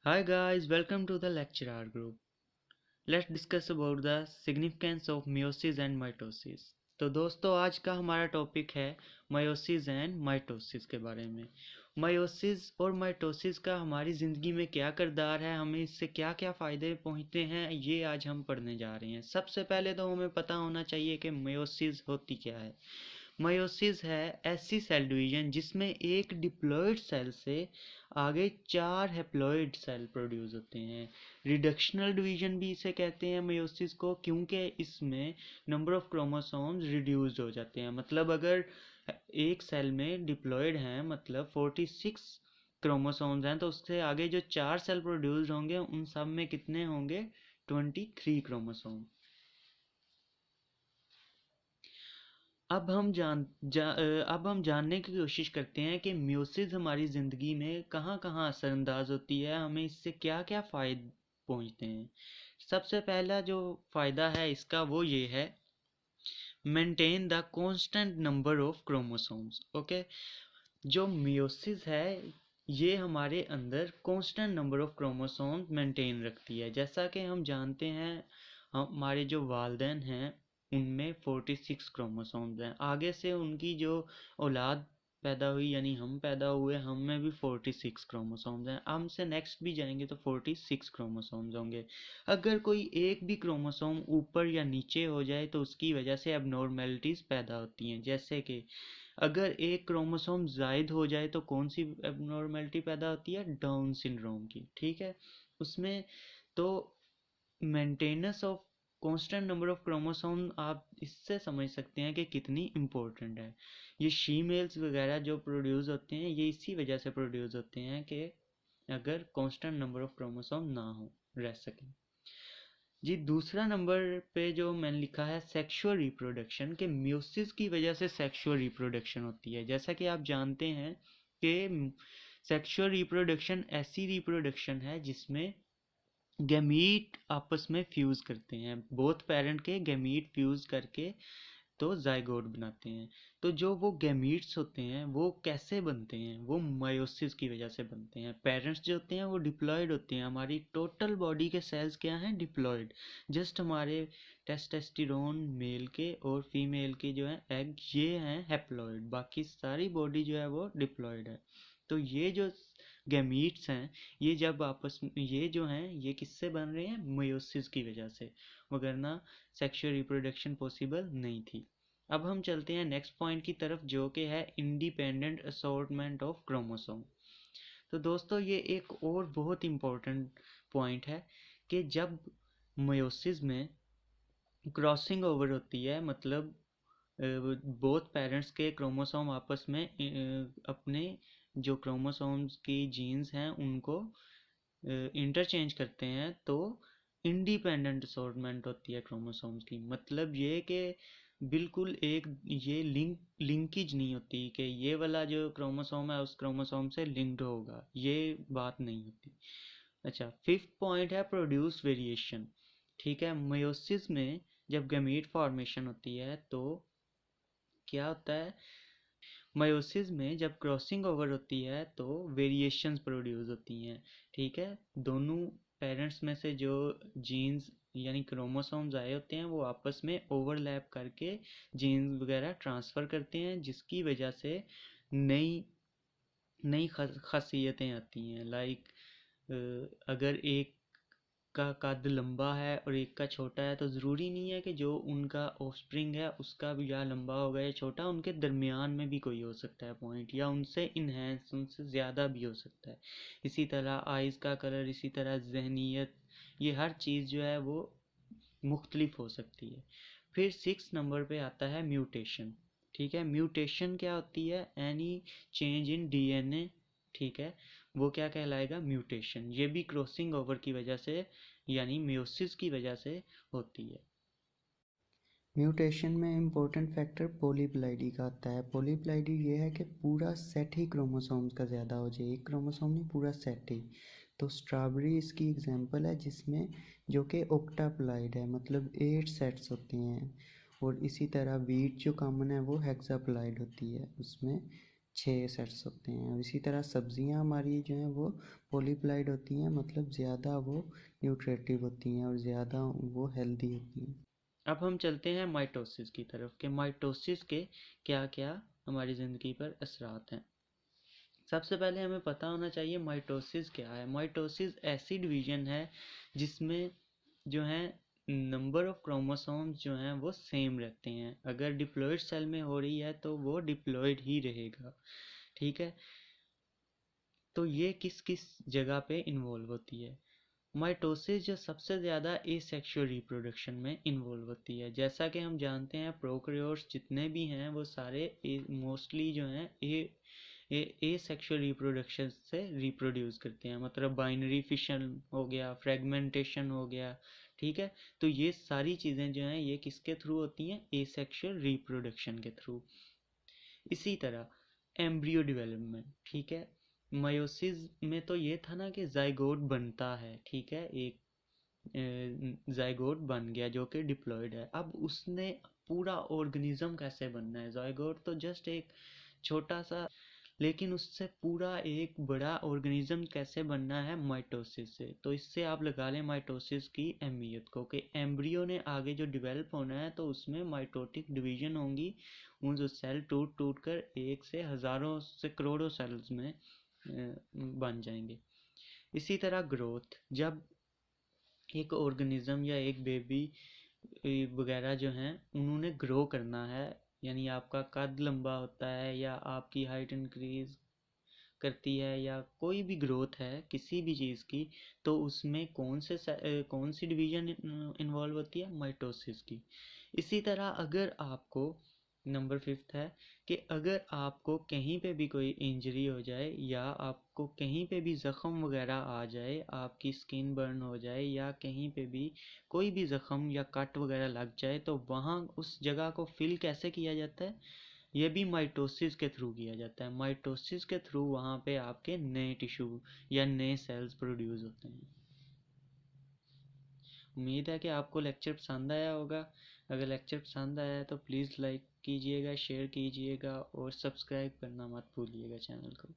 Hi guys, welcome to the lecture R group. Let's discuss about the significance of meiosis and mitosis. तो दोस्तों आज का हमारा topic है meiosis एंड माइटोसिस के बारे में। meiosis और माइटोसिस का हमारी ज़िंदगी में क्या किरदार है, हमें इससे क्या क्या फ़ायदे पहुँचते हैं, ये आज हम पढ़ने जा रहे हैं। सबसे पहले तो हमें पता होना चाहिए कि meiosis होती क्या है। meiosis है ऐसी सेल डिवीजन जिसमें एक डिप्लॉयड सेल से आगे 4 हैप्लॉयड सेल प्रोड्यूस होते हैं। रिडक्शनल डिवीजन भी इसे कहते हैं meiosis को, क्योंकि इसमें नंबर ऑफ क्रोमोसोम्स रिड्यूस्ड हो जाते हैं। मतलब अगर एक सेल में डिप्लॉयड हैं, मतलब 46 क्रोमोसोम्स हैं, तो उससे आगे जो 4 सेल प्रोड्यूस्ड होंगे उन सब में कितने होंगे? 23 क्रोमोसोम। अब हम जानने की कोशिश करते हैं कि meiosis हमारी ज़िंदगी में कहाँ कहाँ असरअंदाज होती है, हमें इससे क्या क्या फ़ायदे पहुँचते हैं। सबसे पहला जो फ़ायदा है इसका वो ये है, maintain the constant number of chromosomes. Okay, जो meiosis है ये हमारे अंदर constant number of chromosomes maintain रखती है। जैसा कि हम जानते हैं हमारे जो वालिदैन हैं उनमें 46 क्रोमोसोम्स हैं। आगे से उनकी जो औलाद पैदा हुई यानी हम पैदा हुए, हम में भी 46 क्रोमोसोम्स हैं। हमसे नेक्स्ट भी जाएंगे तो 46 क्रोमोसोम्स होंगे। अगर कोई एक भी क्रोमोसोम ऊपर या नीचे हो जाए तो उसकी वजह से एबनॉर्मेलिटीज़ पैदा होती हैं। जैसे कि अगर एक क्रोमोसोम ज़ायद हो जाए तो कौन सी एबनॉर्मेलिटी पैदा होती है? डाउन सिंड्रोम की। ठीक है, उसमें तो maintenance of constant number of chromosome आप इससे समझ सकते हैं कि कितनी इम्पोर्टेंट है। ये शीमेल्स वगैरह जो प्रोड्यूस होते हैं ये इसी वजह से प्रोड्यूस होते हैं कि अगर कांस्टेंट नंबर ऑफ क्रोमोसोम ना हो, रह सकें। जी, दूसरा नंबर पे जो मैंने लिखा है सेक्सुअल रिप्रोडक्शन, के meiosis की वजह से सेक्सुअल रिप्रोडक्शन होती है। जैसा कि आप जानते हैं कि सेक्सुअल रिप्रोडक्शन ऐसी रिप्रोडक्शन है जिसमें गैमीट आपस में फ्यूज़ करते हैं। बोथ पेरेंट के गैमीट फ्यूज़ करके तो जाइगोट बनाते हैं। तो जो वो गैमीट्स होते हैं वो कैसे बनते हैं? वो meiosis की वजह से बनते हैं। पेरेंट्स जो होते हैं वो डिप्लॉयड होते हैं। हमारी टोटल बॉडी के सेल्स क्या हैं? डिप्लॉयड। जस्ट हमारे टेस्टोस्टेरोन मेल के और फीमेल के जो है एग, ये हैं हैप्लॉयड। बाकी सारी बॉडी जो है वो डिप्लॉयड है। तो ये जो गैमीट्स हैं ये जब आपस में ये जो हैं ये किससे बन रहे हैं? meiosis की वजह से, वगरना सेक्सुअल रिप्रोडक्शन पॉसिबल नहीं थी। अब हम चलते हैं नेक्स्ट पॉइंट की तरफ जो कि है इंडिपेंडेंट असॉर्टमेंट ऑफ क्रोमोसोम। तो दोस्तों ये एक और बहुत इम्पोर्टेंट पॉइंट है कि जब meiosis में क्रॉसिंग ओवर होती है, मतलब बोथ पेरेंट्स के क्रोमोसोम आपस में अपने जो क्रोमोसोम्स की जीन्स हैं उनको इंटरचेंज करते हैं, तो इंडिपेंडेंट असॉर्टमेंट होती है क्रोमोसोम्स की। मतलब ये कि बिल्कुल एक ये लिंकेज नहीं होती कि ये वाला जो क्रोमोसोम है उस क्रोमोसोम से लिंक्ड होगा, ये बात नहीं होती। अच्छा, फिफ्थ पॉइंट है प्रोड्यूस वेरिएशन। ठीक है, meiosis में जब गैमीट फॉर्मेशन होती है तो क्या होता है? meiosis में जब क्रॉसिंग ओवर होती है तो वेरिएशंस प्रोड्यूस होती हैं। ठीक है, दोनों पेरेंट्स में से जो जीन्स यानी क्रोमोसोम्स आए होते हैं वो आपस में ओवरलैप करके जीन्स वगैरह ट्रांसफ़र करते हैं, जिसकी वजह से नई नई खासियतें आती हैं। लाइक अगर एक का कद लंबा है और एक का छोटा है तो ज़रूरी नहीं है कि जो उनका ऑफस्प्रिंग है उसका भी या लंबा होगा या छोटा, उनके दरमियान में भी कोई हो सकता है पॉइंट, या उनसे इन्हेंस, उनसे ज़्यादा भी हो सकता है। इसी तरह आइज़ का कलर, इसी तरह जहनीत, ये हर चीज़ जो है वो मुख्तलिफ हो सकती है। फिर 6 नंबर पे आता है म्यूटेशन। ठीक है, म्यूटेशन क्या होती है? Any change in DNA. ठीक है, वो क्या कहलाएगा? म्यूटेशन। ये भी क्रॉसिंग ओवर की वजह से यानी meiosis की वजह से होती है। म्यूटेशन में इम्पोर्टेंट फैक्टर पॉलीप्लाइडी का आता है। पॉलीप्लाइडी ये है कि पूरा सेट ही क्रोमोसोम्स का ज़्यादा हो जाए, एक क्रोमोसोम नहीं पूरा सेट ही। तो स्ट्रॉबेरी इसकी एग्जांपल है जिसमें जो कि ऑक्टाप्लाइड है, मतलब 8 सेट्स होते हैं। और इसी तरह वीट जो कॉमन है वो हेक्साप्लाइड होती है, उसमें 6 सेट्स होते हैं। और इसी तरह सब्जियां हमारी जो हैं वो पॉलीप्लाइड होती हैं, मतलब ज़्यादा वो न्यूट्रेटिव होती हैं और ज़्यादा वो हेल्दी होती हैं। अब हम चलते हैं माइटोसिस की तरफ कि माइटोसिस के क्या क्या हमारी ज़िंदगी पर असरात हैं। सबसे पहले हमें पता होना चाहिए माइटोसिस क्या है। माइटोसिस ऐसी डिवीज़न है जिसमें जो है नंबर ऑफ क्रोमोसोम्स जो हैं वो सेम रहते हैं। अगर डिप्लॉइड सेल में हो रही है तो वो डिप्लॉइड ही रहेगा, ठीक है। तो ये किस किस जगह पे इन्वॉल्व होती है। माइटोसिस जो सबसे ज़्यादा एसेक्सुअल रिप्रोडक्शन में इन्वॉल्व होती है। जैसा कि हम जानते हैं प्रोकैरियोट्स जितने भी हैं वो सारे मोस्टली जो हैं एसेक्सुअल रिप्रोडक्शन से रिप्रोड्यूस करते हैं, मतलब बाइनरी फिशन हो गया, फ्रेगमेंटेशन हो गया, ठीक है। तो ये सारी चीज़ें जो हैं ये किसके थ्रू होती हैं, एसेक्सुअल रिप्रोडक्शन के थ्रू। इसी तरह एम्ब्रियो डेवलपमेंट, ठीक है। मयोसिस में तो ये था ना कि जाइगोट बनता है, ठीक है, एक जाइगोट बन गया जो कि डिप्लॉयड है। अब उसने पूरा ऑर्गेनिज्म कैसे बनना है, जाइगोट तो जस्ट एक छोटा सा, लेकिन उससे पूरा एक बड़ा ऑर्गेनिज्म कैसे बनना है, माइटोसिस से। तो इससे आप लगा लें माइटोसिस की अहमियत को कि एम्ब्रियो ने आगे जो डेवलप होना है तो उसमें माइटोटिक डिवीजन होंगी, उन जो सेल टूट टूट कर एक से हज़ारों से करोड़ों सेल्स में बन जाएंगे। इसी तरह ग्रोथ, जब एक ऑर्गेनिज्म या एक बेबी वगैरह जो हैं उन्होंने ग्रो करना है, यानी आपका कद लंबा होता है या आपकी हाइट इंक्रीज करती है या कोई भी ग्रोथ है किसी भी चीज़ की, तो उसमें कौन सी डिवीजन इन्वॉल्व होती है, माइटोसिस की। इसी तरह अगर आपको नंबर 5 है कि अगर आपको कहीं पे भी कोई इंजरी हो जाए या आपको कहीं पे भी ज़ख़म वगैरह आ जाए, आपकी स्किन बर्न हो जाए या कहीं पे भी कोई भी ज़ख़म या कट वगैरह लग जाए, तो वहाँ उस जगह को फिल कैसे किया जाता है, ये भी माइटोसिस के थ्रू किया जाता है। माइटोसिस के थ्रू वहाँ पे आपके नए टिश्यू या नए सेल्स प्रोड्यूस होते हैं। उम्मीद है कि आपको लेक्चर पसंद आया होगा। अगर लेक्चर पसंद आया है तो प्लीज़ लाइक कीजिएगा, शेयर कीजिएगा और सब्सक्राइब करना मत भूलिएगा चैनल को।